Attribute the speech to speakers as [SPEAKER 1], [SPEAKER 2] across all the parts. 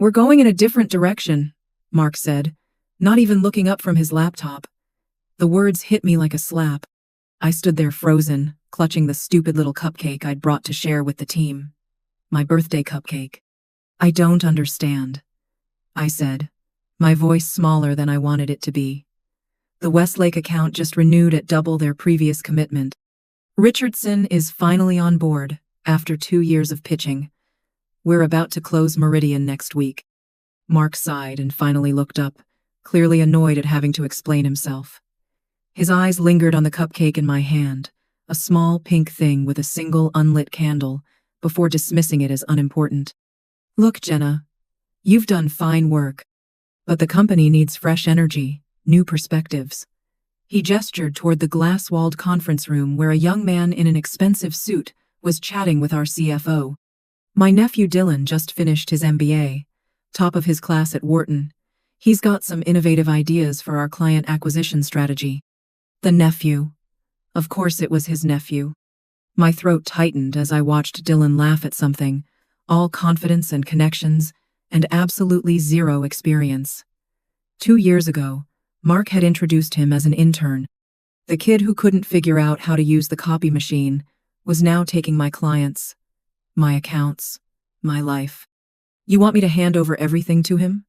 [SPEAKER 1] "We're going in a different direction," Mark said, not even looking up from his laptop. The words hit me like a slap. I stood there frozen, clutching the stupid little cupcake I'd brought to share with the team. My birthday cupcake. "I don't understand," I said, my voice smaller than I wanted it to be. The Westlake account just renewed at double their previous commitment. Richardson is finally on board, after 2 years of pitching. We're about to close Meridian next week. Mark sighed and finally looked up, clearly annoyed at having to explain himself. His eyes lingered on the cupcake in my hand, a small pink thing with a single unlit candle, before dismissing it as unimportant. "Look, Jenna, you've done fine work, but the company needs fresh energy, new perspectives." He gestured toward the glass-walled conference room where a young man in an expensive suit was chatting with our CFO. "My nephew Dylan just finished his MBA, top of his class at Wharton. He's got some innovative ideas for our client acquisition strategy." The nephew. Of course it was his nephew. My throat tightened as I watched Dylan laugh at something, all confidence and connections, and absolutely zero experience. 2 years ago, Mark had introduced him as an intern. The kid who couldn't figure out how to use the copy machine was now taking my clients, my accounts, my life. "You want me to hand over everything to him?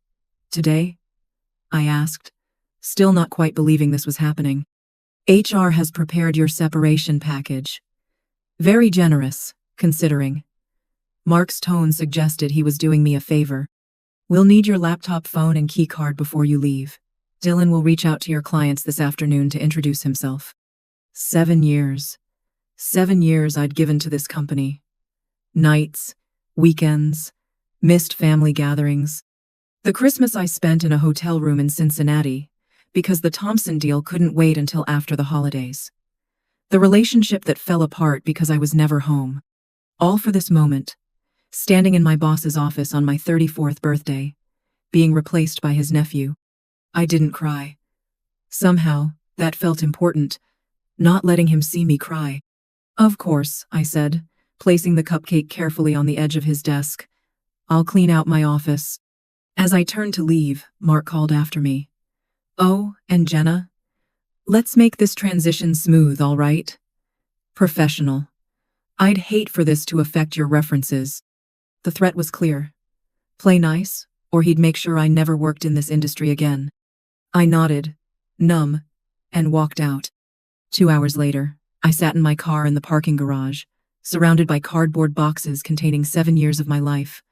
[SPEAKER 1] Today?" I asked, still not quite believing this was happening. "HR has prepared your separation package. Very generous, considering." Mark's tone suggested he was doing me a favor. "We'll need your laptop, phone, and key card before you leave. Dylan will reach out to your clients this afternoon to introduce himself." 7 years. 7 years I'd given to this company. Nights, weekends, missed family gatherings. The Christmas I spent in a hotel room in Cincinnati, because the Thompson deal couldn't wait until after the holidays. The relationship that fell apart because I was never home. All for this moment, standing in my boss's office on my 34th birthday, being replaced by his nephew. I didn't cry. Somehow, that felt important, not letting him see me cry. "Of course," I said, placing the cupcake carefully on the edge of his desk. "I'll clean out my office." As I turned to leave, Mark called after me. "Oh, and Jenna? Let's make this transition smooth, all right? Professional. I'd hate for this to affect your references." The threat was clear. Play nice, or he'd make sure I never worked in this industry again. I nodded, numb, and walked out. 2 hours later, I sat in my car in the parking garage, surrounded by cardboard boxes containing 7 years of my life.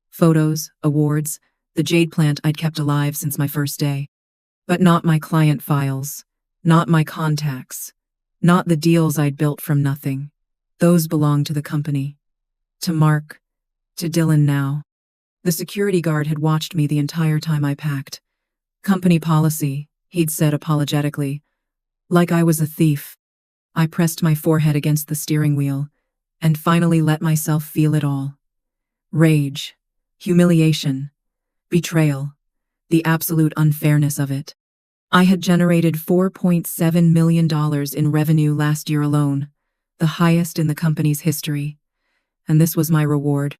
[SPEAKER 1] Photos, awards, the jade plant I'd kept alive since my first day. But not my client files, not my contacts, not the deals I'd built from nothing. Those belonged to the company. To Mark, to Dylan now. The security guard had watched me the entire time I packed. "Company policy," he'd said apologetically, like I was a thief. I pressed my forehead against the steering wheel, and finally let myself feel it all. Rage, humiliation, betrayal, the absolute unfairness of it. I had generated $4.7 million in revenue last year alone, the highest in the company's history, and this was my reward.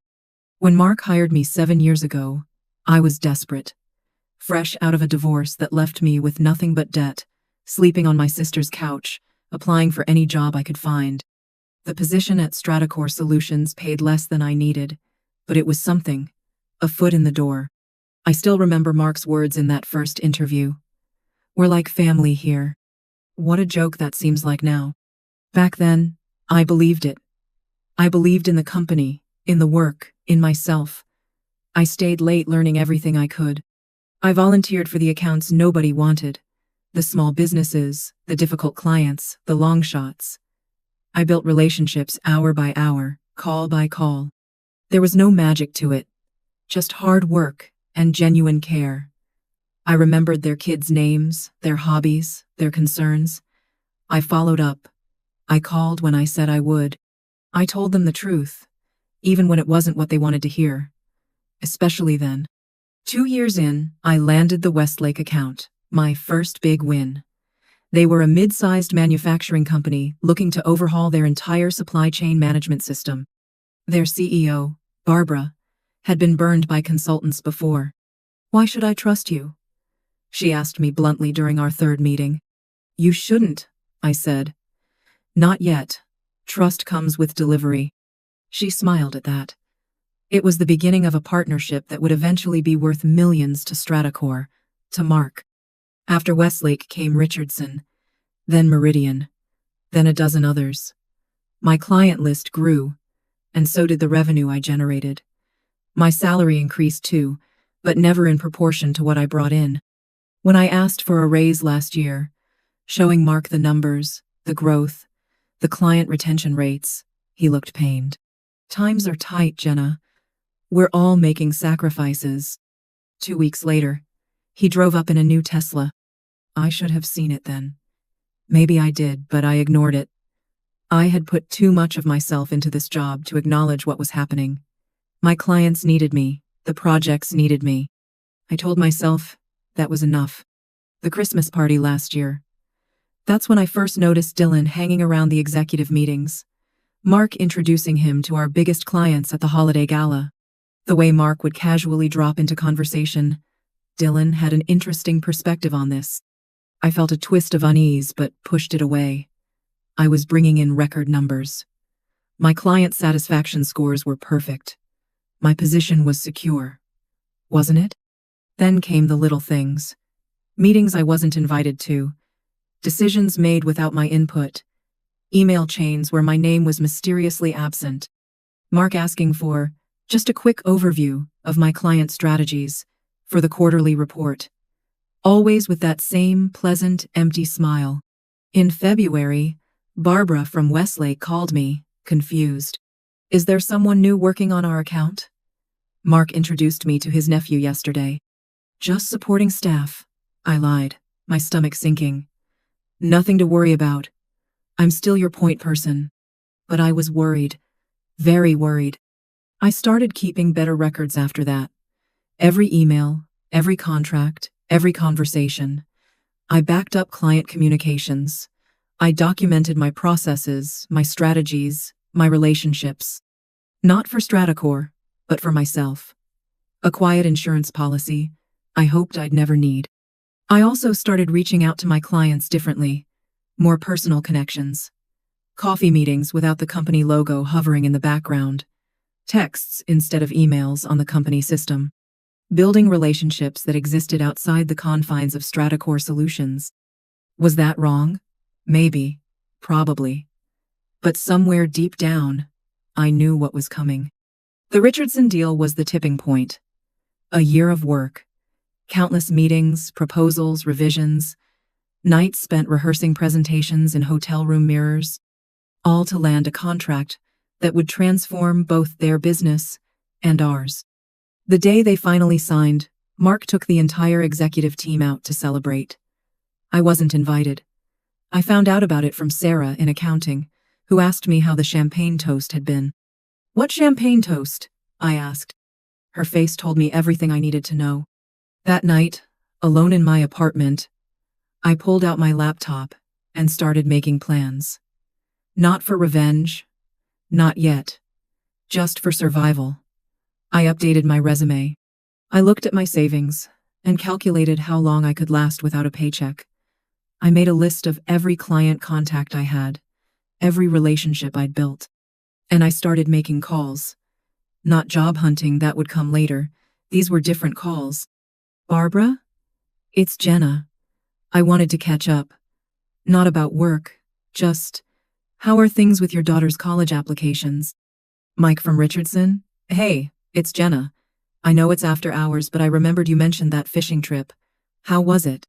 [SPEAKER 1] When Mark hired me 7 years ago, I was desperate. Fresh out of a divorce that left me with nothing but debt, sleeping on my sister's couch, applying for any job I could find. The position at Stratacore Solutions paid less than I needed, but it was something, a foot in the door. I still remember Mark's words in that first interview. "We're like family here." What a joke that seems like now. Back then, I believed it. I believed in the company, in the work, in myself. I stayed late learning everything I could. I volunteered for the accounts nobody wanted. The small businesses, the difficult clients, the long shots. I built relationships hour by hour, call by call. There was no magic to it, just hard work and genuine care. I remembered their kids' names, their hobbies, their concerns. I followed up. I called when I said I would. I told them the truth, even when it wasn't what they wanted to hear. Especially then. 2 years in, I landed the Westlake account, my first big win. They were a mid-sized manufacturing company looking to overhaul their entire supply chain management system. Their CEO, Barbara, had been burned by consultants before. "Why should I trust you?" she asked me bluntly during our third meeting. "You shouldn't," I said. "Not yet. Trust comes with delivery." She smiled at that. It was the beginning of a partnership that would eventually be worth millions to Stratacore, to Mark. After Westlake came Richardson, then Meridian, then a dozen others. My client list grew, and so did the revenue I generated. My salary increased too, but never in proportion to what I brought in. When I asked for a raise last year, showing Mark the numbers, the growth, the client retention rates, he looked pained. "Times are tight, Jenna. We're all making sacrifices." 2 weeks later, he drove up in a new Tesla. I should have seen it then. Maybe I did, but I ignored it. I had put too much of myself into this job to acknowledge what was happening. My clients needed me. The projects needed me. I told myself that was enough. The Christmas party last year. That's when I first noticed Dylan hanging around the executive meetings. Mark introducing him to our biggest clients at the holiday gala. The way Mark would casually drop into conversation. Dylan had an interesting perspective on this. I felt a twist of unease but pushed it away. I was bringing in record numbers. My client satisfaction scores were perfect. My position was secure. Wasn't it? Then came the little things. Meetings I wasn't invited to. Decisions made without my input. Email chains where my name was mysteriously absent. Mark asking for just a quick overview of my client strategies for the quarterly report. Always with that same pleasant, empty smile. In February, Barbara from Westlake called me, confused. "Is there someone new working on our account?" Mark introduced me to his nephew yesterday. "Just supporting staff," I lied, my stomach sinking. "Nothing to worry about. I'm still your point person." But I was worried. Very worried. I started keeping better records after that. Every email, every contract, every conversation. I backed up client communications. I documented my processes, my strategies, my relationships. Not for Stratacore, but for myself. A quiet insurance policy I hoped I'd never need. I also started reaching out to my clients differently. More personal connections. Coffee meetings without the company logo hovering in the background. Texts instead of emails on the company system. Building relationships that existed outside the confines of Stratacore Solutions. Was that wrong? Maybe. Probably. But somewhere deep down, I knew what was coming. The Richardson deal was the tipping point. A year of work. Countless meetings, proposals, revisions. Nights spent rehearsing presentations in hotel room mirrors. All to land a contract that would transform both their business and ours. The day they finally signed, Mark took the entire executive team out to celebrate. I wasn't invited. I found out about it from Sarah in accounting, who asked me how the champagne toast had been. "What champagne toast?" I asked. Her face told me everything I needed to know. That night, alone in my apartment, I pulled out my laptop and started making plans. Not for revenge. Not yet. Just for survival. I updated my resume. I looked at my savings and calculated how long I could last without a paycheck. I made a list of every client contact I had, every relationship I'd built. And I started making calls. Not job hunting, that would come later. These were different calls. "Barbara? It's Jenna. I wanted to catch up. Not about work, just, how are things with your daughter's college applications?" "Mike from Richardson? Hey, it's Jenna. I know it's after hours, but I remembered you mentioned that fishing trip. How was it?"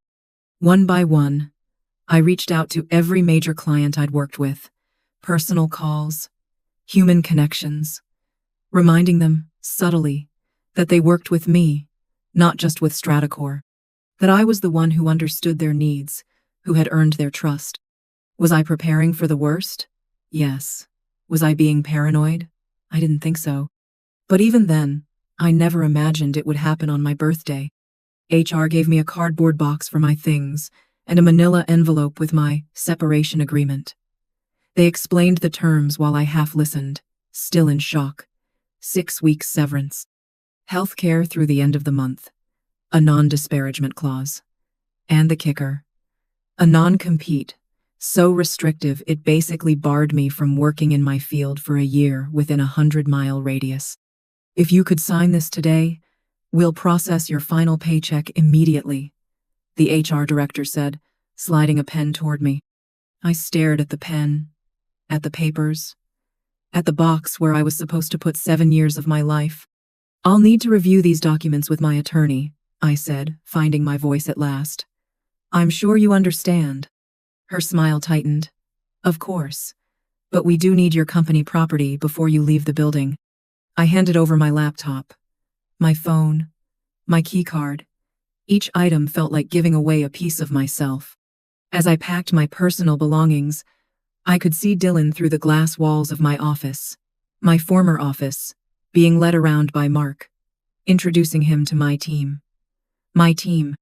[SPEAKER 1] One by one, I reached out to every major client I'd worked with. Personal calls, human connections, reminding them, subtly, that they worked with me, not just with Stratacore. That I was the one who understood their needs, who had earned their trust. Was I preparing for the worst? Yes. Was I being paranoid? I didn't think so. But even then, I never imagined it would happen on my birthday. HR gave me a cardboard box for my things and a manila envelope with my separation agreement. They explained the terms while I half listened, still in shock. 6 weeks severance. Healthcare through the end of the month. A non-disparagement clause. And the kicker. A non-compete. So restrictive it basically barred me from working in my field for a year within a 100-mile radius. If you could sign this today, we'll process your final paycheck immediately, the HR director said, sliding a pen toward me. I stared at the pen, at the papers, at the box where I was supposed to put 7 years of my life. I'll need to review these documents with my attorney, I said, finding my voice at last. I'm sure you understand. Her smile tightened. Of course. But we do need your company property before you leave the building. I handed over my laptop, my phone, my keycard. Each item felt like giving away a piece of myself. As I packed my personal belongings, I could see Dylan through the glass walls of my office, my former office, being led around by Mark, introducing him to my team. My team.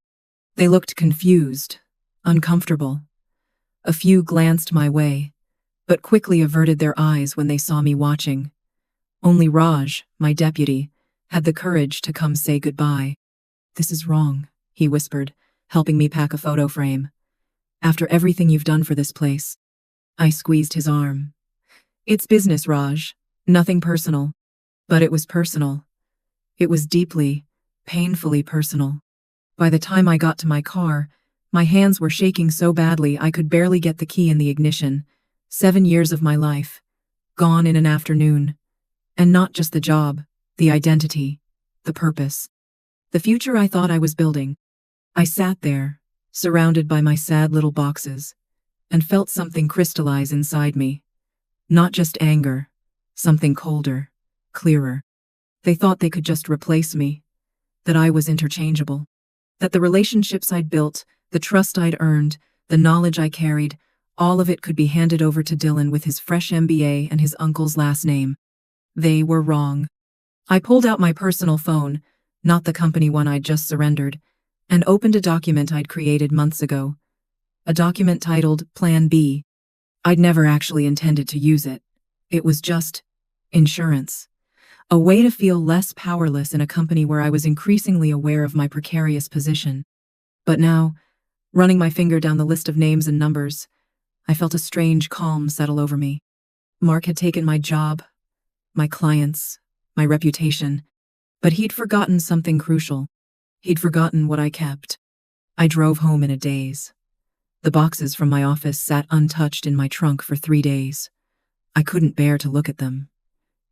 [SPEAKER 1] They looked confused, uncomfortable. A few glanced my way, but quickly averted their eyes when they saw me watching. Only Raj, my deputy, had the courage to come say goodbye. This is wrong, he whispered, helping me pack a photo frame. After everything you've done for this place. I squeezed his arm. It's business, Raj. Nothing personal. But it was personal. It was deeply, painfully personal. By the time I got to my car, my hands were shaking so badly I could barely get the key in the ignition. 7 years of my life. Gone in an afternoon. And not just the job, the identity, the purpose. The future I thought I was building. I sat there, surrounded by my sad little boxes, and felt something crystallize inside me. Not just anger, something colder, clearer. They thought they could just replace me, that I was interchangeable, that the relationships I'd built, the trust I'd earned, the knowledge I carried, all of it could be handed over to Dylan with his fresh MBA and his uncle's last name. They were wrong. I pulled out my personal phone, not the company one I'd just surrendered, and opened a document I'd created months ago. A document titled Plan B. I'd never actually intended to use it. It was just insurance. A way to feel less powerless in a company where I was increasingly aware of my precarious position. But now, running my finger down the list of names and numbers, I felt a strange calm settle over me. Mark had taken my job, my clients, my reputation, but he'd forgotten something crucial. He'd forgotten what I kept. I drove home in a daze. The boxes from my office sat untouched in my trunk for 3 days. I couldn't bear to look at them.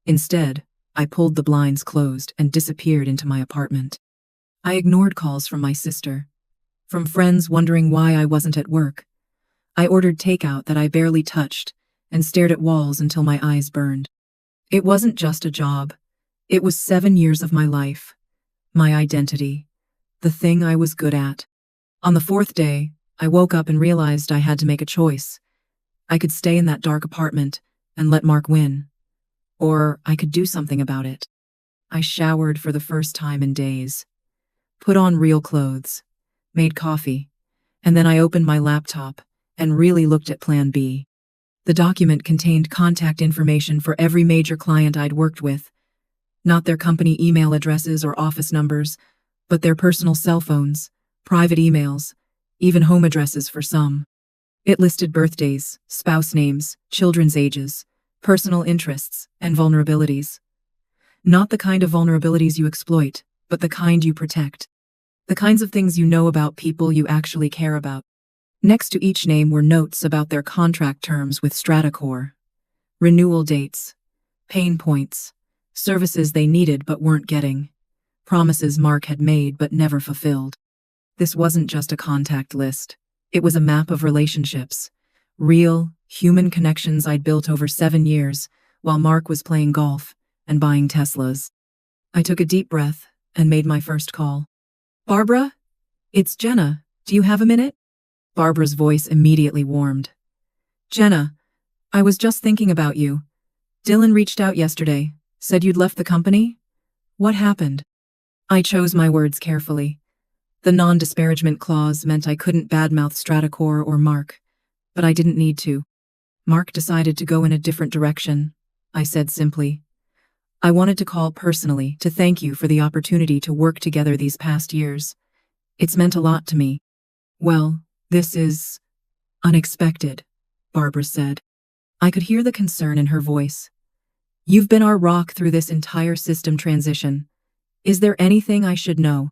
[SPEAKER 1] Instead, I pulled the blinds closed and disappeared into my apartment. I ignored calls from my sister, from friends wondering why I wasn't at work. I ordered takeout that I barely touched and stared at walls until my eyes burned. It wasn't just a job. It was 7 years of my life, my identity, the thing I was good at. On the 4th day, I woke up and realized I had to make a choice. I could stay in that dark apartment and let Mark win, or I could do something about it. I showered for the first time in days, put on real clothes, made coffee, and then I opened my laptop and really looked at Plan B. The document contained contact information for every major client I'd worked with, not their company email addresses or office numbers, but their personal cell phones, private emails, even home addresses for some. It listed birthdays, spouse names, children's ages, personal interests, and vulnerabilities. Not the kind of vulnerabilities you exploit, but the kind you protect. The kinds of things you know about people you actually care about. Next to each name were notes about their contract terms with Stratacore, renewal dates, pain points, services they needed but weren't getting, promises Mark had made but never fulfilled. This wasn't just a contact list. It was a map of relationships, real, human connections I'd built over 7 years while Mark was playing golf and buying Teslas. I took a deep breath and made my first call. Barbara? It's Jenna. Do you have a minute? Barbara's voice immediately warmed. Jenna, I was just thinking about you. Dylan reached out yesterday, said you'd left the company? What happened? I chose my words carefully. The non-disparagement clause meant I couldn't badmouth Stratacore or Mark, but I didn't need to. Mark decided to go in a different direction, I said simply. I wanted to call personally to thank you for the opportunity to work together these past years. It's meant a lot to me." "Well, this is unexpected," Barbara said. I could hear the concern in her voice. "You've been our rock through this entire system transition. Is there anything I should know?"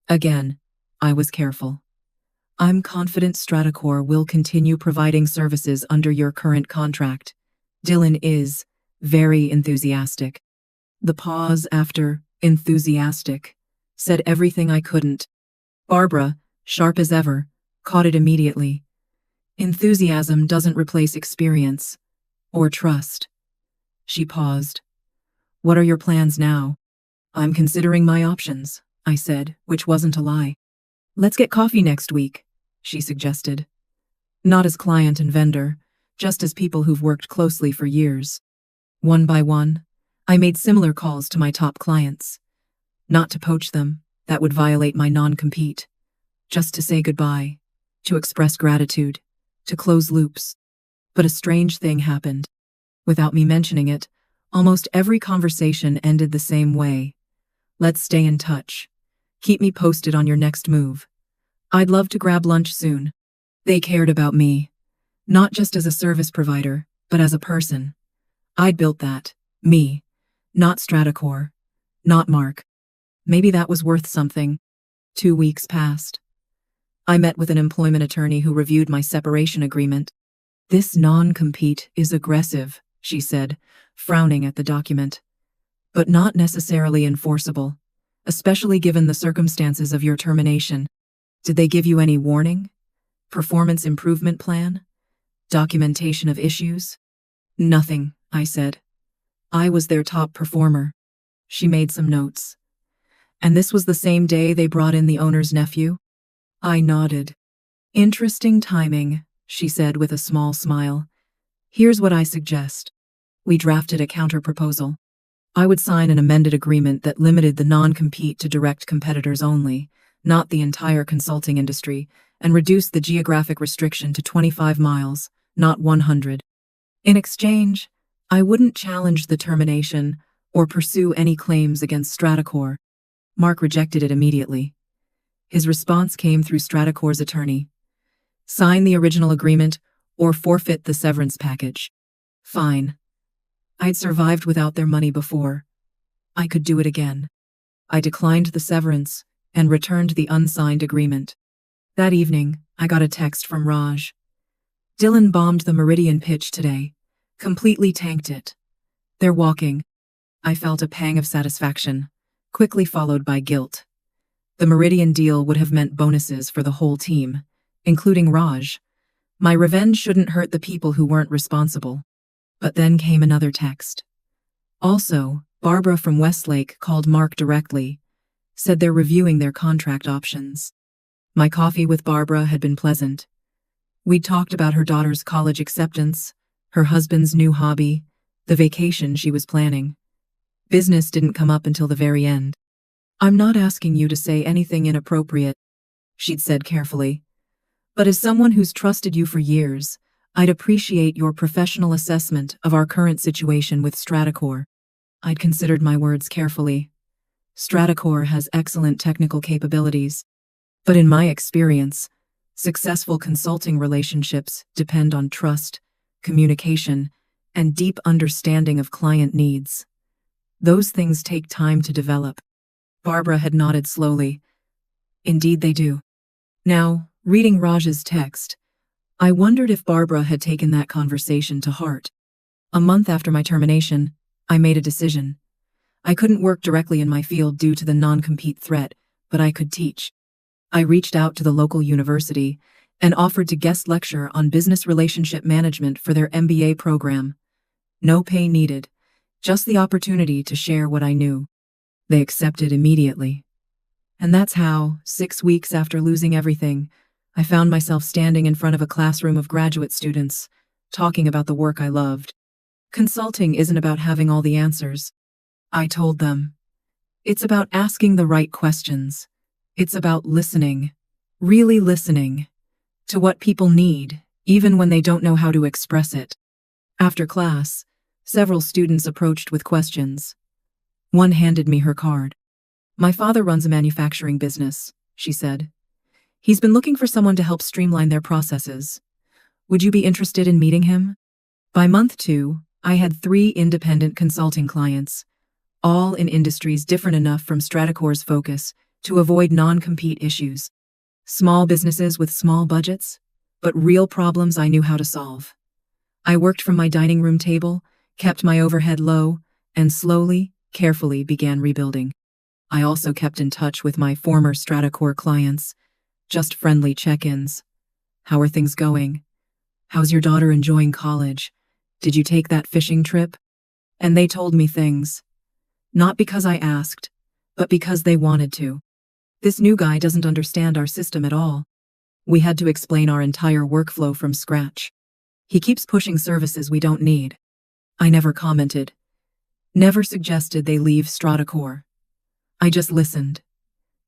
[SPEAKER 1] Again, I was careful. "I'm confident Stratacore will continue providing services under your current contract. Dylan is very enthusiastic." The pause after enthusiastic said everything I couldn't. Barbara, sharp as ever, caught it immediately. "Enthusiasm doesn't replace experience or trust." She paused. "What are your plans now?" "I'm considering my options," I said, which wasn't a lie. "Let's get coffee next week," she suggested. Not as client and vendor, just as people who've worked closely for years. One by one, I made similar calls to my top clients. Not to poach them, that would violate my non-compete. Just to say goodbye, to express gratitude, to close loops. But a strange thing happened. Without me mentioning it, almost every conversation ended the same way. "Let's stay in touch. Keep me posted on your next move. I'd love to grab lunch soon." They cared about me, not just as a service provider, but as a person. I'd built that. Me. Not Stratacore. Not Mark. Maybe that was worth something. 2 weeks passed. I met with an employment attorney who reviewed my separation agreement. "This non-compete is aggressive," she said, frowning at the document. "But not necessarily enforceable, especially given the circumstances of your termination." "Did they give you any warning? Performance improvement plan? Documentation of issues?" "Nothing," I said. "I was their top performer." She made some notes. "And this was the same day they brought in the owner's nephew?" I nodded. "Interesting timing," she said with a small smile. "Here's what I suggest." We drafted a counter-proposal. I would sign an amended agreement that limited the non-compete to direct competitors only, not the entire consulting industry, and reduced the geographic restriction to 25 miles, not 100. In exchange, I wouldn't challenge the termination or pursue any claims against Stratacore. Mark rejected it immediately. His response came through Stratacore's attorney. "Sign the original agreement or forfeit the severance package." Fine. I'd survived without their money before. I could do it again. I declined the severance and returned the unsigned agreement. That evening, I got a text from Raj. "Dylan bombed the Meridian pitch today. Completely tanked it. They're walking." I felt a pang of satisfaction, quickly followed by guilt. The Meridian deal would have meant bonuses for the whole team, including Raj. My revenge shouldn't hurt the people who weren't responsible. But then came another text. Also, Barbara from Westlake called Mark directly, said they're reviewing their contract options. My coffee with Barbara had been pleasant. We'd talked about her daughter's college acceptance, her husband's new hobby, the vacation she was planning. Business didn't come up until the very end. "I'm not asking you to say anything inappropriate," she'd said carefully. "But as someone who's trusted you for years, I'd appreciate your professional assessment of our current situation with Stratacore." I'd considered my words carefully. Stratacore has excellent technical capabilities. But in my experience, successful consulting relationships depend on trust, communication, and deep understanding of client needs. Those things take time to develop. Barbara had nodded slowly. "Indeed they do." Now, reading Raj's text, I wondered if Barbara had taken that conversation to heart. A month after my termination, I made a decision. I couldn't work directly in my field due to the non-compete threat, but I could teach. I reached out to the local university and offered to guest lecture on business relationship management for their MBA program. No pay needed, just the opportunity to share what I knew. They accepted immediately. And that's how, 6 weeks after losing everything, I found myself standing in front of a classroom of graduate students, talking about the work I loved. Consulting isn't about having all the answers, I told them. It's about asking the right questions. It's about listening, really listening, to what people need, even when they don't know how to express it. After class, several students approached with questions. One handed me her card. My father runs a manufacturing business, she said. He's been looking for someone to help streamline their processes. Would you be interested in meeting him? By month 2, I had 3 independent consulting clients, all in industries different enough from Stratacor's focus to avoid non-compete issues. Small businesses with small budgets, but real problems I knew how to solve. I worked from my dining room table, kept my overhead low, and slowly, carefully began rebuilding. I also kept in touch with my former Stratacor clients, just friendly check-ins. How are things going? How's your daughter enjoying college? Did you take that fishing trip? And they told me things. Not because I asked, but because they wanted to. This new guy doesn't understand our system at all. We had to explain our entire workflow from scratch. He keeps pushing services we don't need. I never commented. Never suggested they leave Stratacor. I just listened.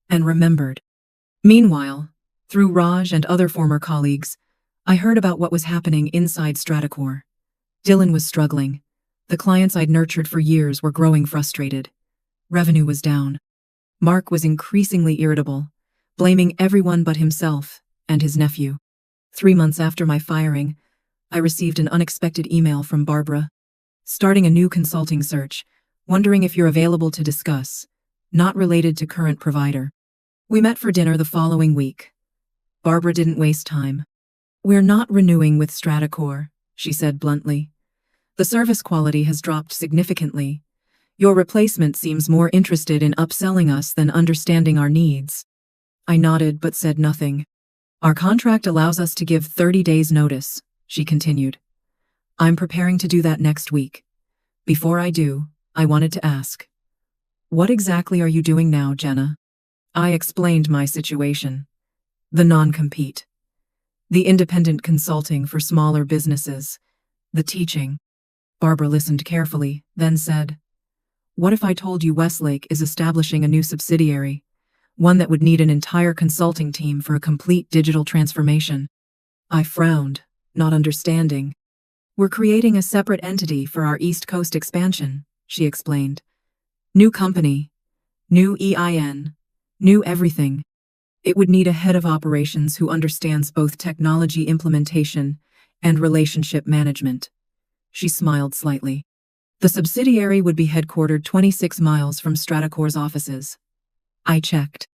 [SPEAKER 1] And remembered. Meanwhile, through Raj and other former colleagues, I heard about what was happening inside Stratacor. Dylan was struggling. The clients I'd nurtured for years were growing frustrated. Revenue was down. Mark was increasingly irritable, blaming everyone but himself and his nephew. 3 months after my firing, I received an unexpected email from Barbara, starting a new consulting search, wondering if you're available to discuss, not related to current provider. We met for dinner the following week. Barbara didn't waste time. We're not renewing with Stratacor, she said bluntly. The service quality has dropped significantly. Your replacement seems more interested in upselling us than understanding our needs. I nodded but said nothing. Our contract allows us to give 30 days notice, she continued. I'm preparing to do that next week. Before I do, I wanted to ask. What exactly are you doing now, Jenna? I explained my situation. The non-compete. The independent consulting for smaller businesses. The teaching. Barbara listened carefully, then said, What if I told you Westlake is establishing a new subsidiary, one that would need an entire consulting team for a complete digital transformation? I frowned, not understanding. We're creating a separate entity for our East Coast expansion, she explained. New company, new EIN, new everything. It would need a head of operations who understands both technology implementation and relationship management. She smiled slightly. The subsidiary would be headquartered 26 miles from Stratacor's offices. I checked.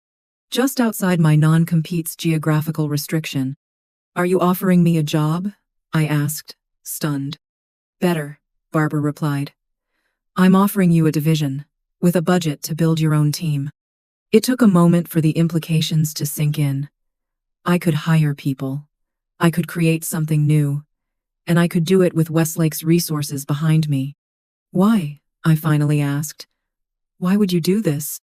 [SPEAKER 1] Just outside my non-compete's geographical restriction. Are you offering me a job? I asked, stunned. Better, Barbara replied. I'm offering you a division, with a budget to build your own team. It took a moment for the implications to sink in. I could hire people. I could create something new. And I could do it with Westlake's resources behind me. Why? I finally asked. Why would you do this?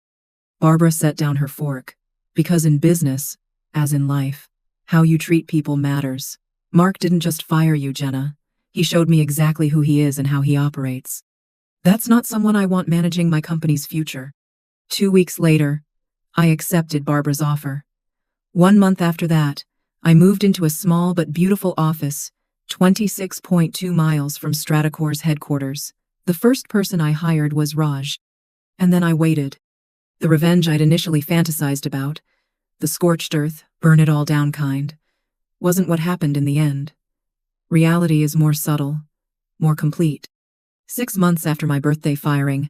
[SPEAKER 1] Barbara set down her fork. Because in business, as in life, how you treat people matters. Mark didn't just fire you, Jenna. He showed me exactly who he is and how he operates. That's not someone I want managing my company's future. 2 weeks later, I accepted Barbara's offer. 1 month after that, I moved into a small but beautiful office, 26.2 miles from Stratacor's headquarters. The first person I hired was Raj. And then I waited. The revenge I'd initially fantasized about, the scorched earth, burn it all down kind, wasn't what happened in the end. Reality is more subtle, more complete. 6 months after my birthday firing,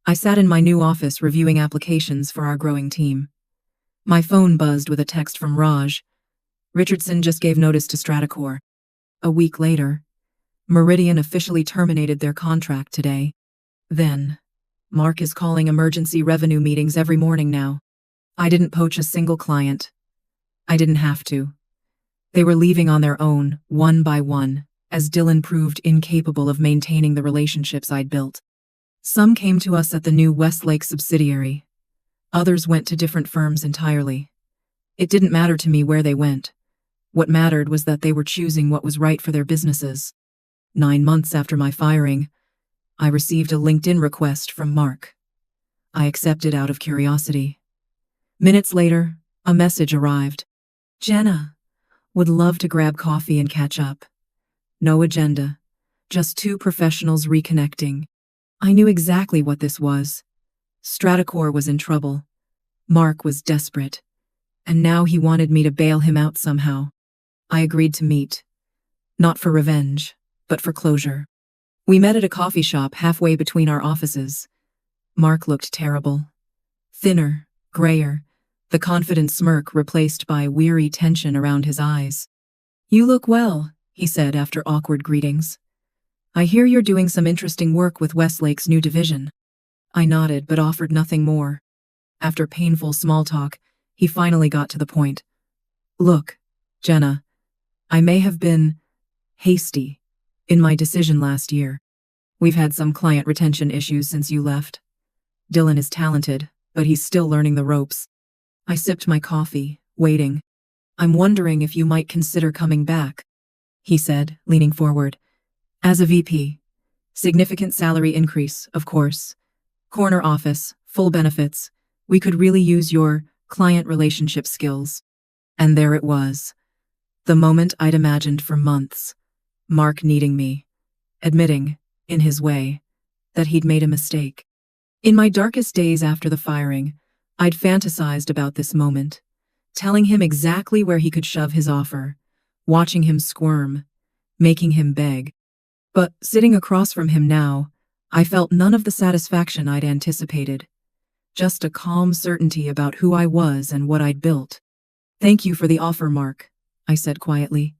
[SPEAKER 1] I sat in my new office reviewing applications for our growing team. My phone buzzed with a text from Raj. Richardson just gave notice to Stratacor. A week later, Meridian officially terminated their contract today. Then, Mark is calling emergency revenue meetings every morning now. I didn't poach a single client. I didn't have to. They were leaving on their own, one by one, as Dylan proved incapable of maintaining the relationships I'd built. Some came to us at the new Westlake subsidiary. Others went to different firms entirely. It didn't matter to me where they went. What mattered was that they were choosing what was right for their businesses. 9 months after my firing, I received a LinkedIn request from Mark. I accepted out of curiosity. Minutes later, a message arrived. Jenna, would love to grab coffee and catch up. No agenda, just 2 professionals reconnecting. I knew exactly what this was. Stratacor was in trouble. Mark was desperate. And now he wanted me to bail him out somehow. I agreed to meet. Not for revenge, but for closure. We met at a coffee shop halfway between our offices. Mark looked terrible. Thinner, grayer, the confident smirk replaced by weary tension around his eyes. "You look well," he said after awkward greetings. "I hear you're doing some interesting work with Westlake's new division." I nodded but offered nothing more. After painful small talk, he finally got to the point. "Look, Jenna, I may have been hasty in my decision last year. We've had some client retention issues since you left. Dylan is talented, but he's still learning the ropes." I sipped my coffee, waiting. "I'm wondering if you might consider coming back," he said, leaning forward. "As a VP. Significant salary increase, of course. Corner office, full benefits. We could really use your client relationship skills." And there it was. The moment I'd imagined for months. Mark needing me. Admitting, in his way, that he'd made a mistake. In my darkest days after the firing, I'd fantasized about this moment, telling him exactly where he could shove his offer, watching him squirm, making him beg. But sitting across from him now, I felt none of the satisfaction I'd anticipated. Just a calm certainty about who I was and what I'd built. "Thank you for the offer, Mark," I said quietly.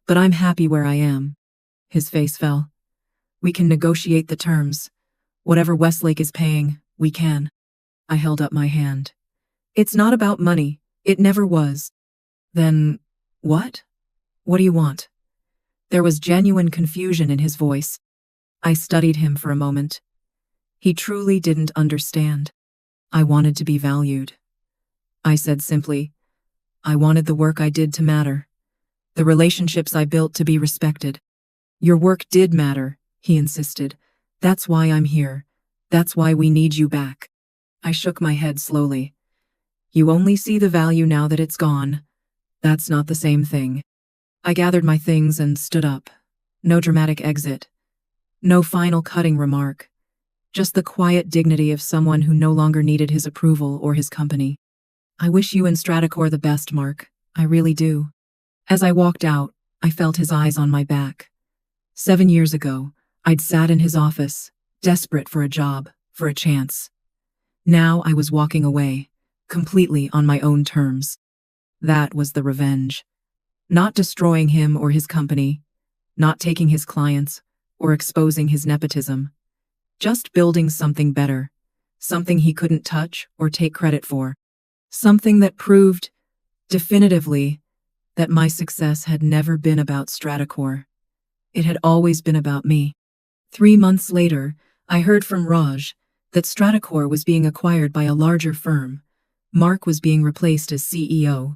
[SPEAKER 1] "But I'm happy where I am." His face fell. "We can negotiate the terms. Whatever Westlake is paying, we can." I held up my hand. "It's not about money. It never was." "Then, what? What do you want?" There was genuine confusion in his voice. I studied him for a moment. He truly didn't understand. "I wanted to be valued," I said simply. "I wanted the work I did to matter. The relationships I built to be respected." "Your work did matter," he insisted. "That's why I'm here. That's why we need you back." I shook my head slowly. "You only see the value now that it's gone. That's not the same thing." I gathered my things and stood up. No dramatic exit. No final cutting remark. Just the quiet dignity of someone who no longer needed his approval or his company. "I wish you and Stratacor the best, Mark. I really do." As I walked out, I felt his eyes on my back. 7 years ago, I'd sat in his office, desperate for a job, for a chance. Now I was walking away, completely on my own terms. That was the revenge. Not destroying him or his company, not taking his clients, or exposing his nepotism. Just building something better, something he couldn't touch or take credit for. Something that proved, definitively, that my success had never been about Stratacor. It had always been about me. 3 months later, I heard from Raj that Stratacor was being acquired by a larger firm. Mark was being replaced as CEO.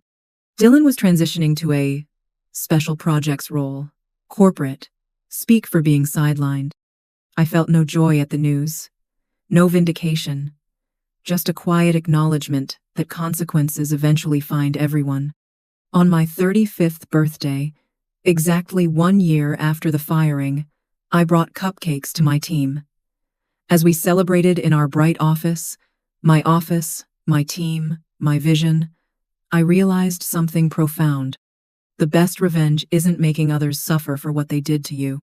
[SPEAKER 1] Dylan was transitioning to a special projects role, corporate, speak for being sidelined. I felt no joy at the news, no vindication, just a quiet acknowledgement that consequences eventually find everyone. On my 35th birthday, exactly 1 year after the firing, I brought cupcakes to my team. As we celebrated in our bright office, my team, my vision, I realized something profound. The best revenge isn't making others suffer for what they did to you.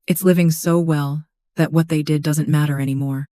[SPEAKER 1] It's living so well that what they did doesn't matter anymore.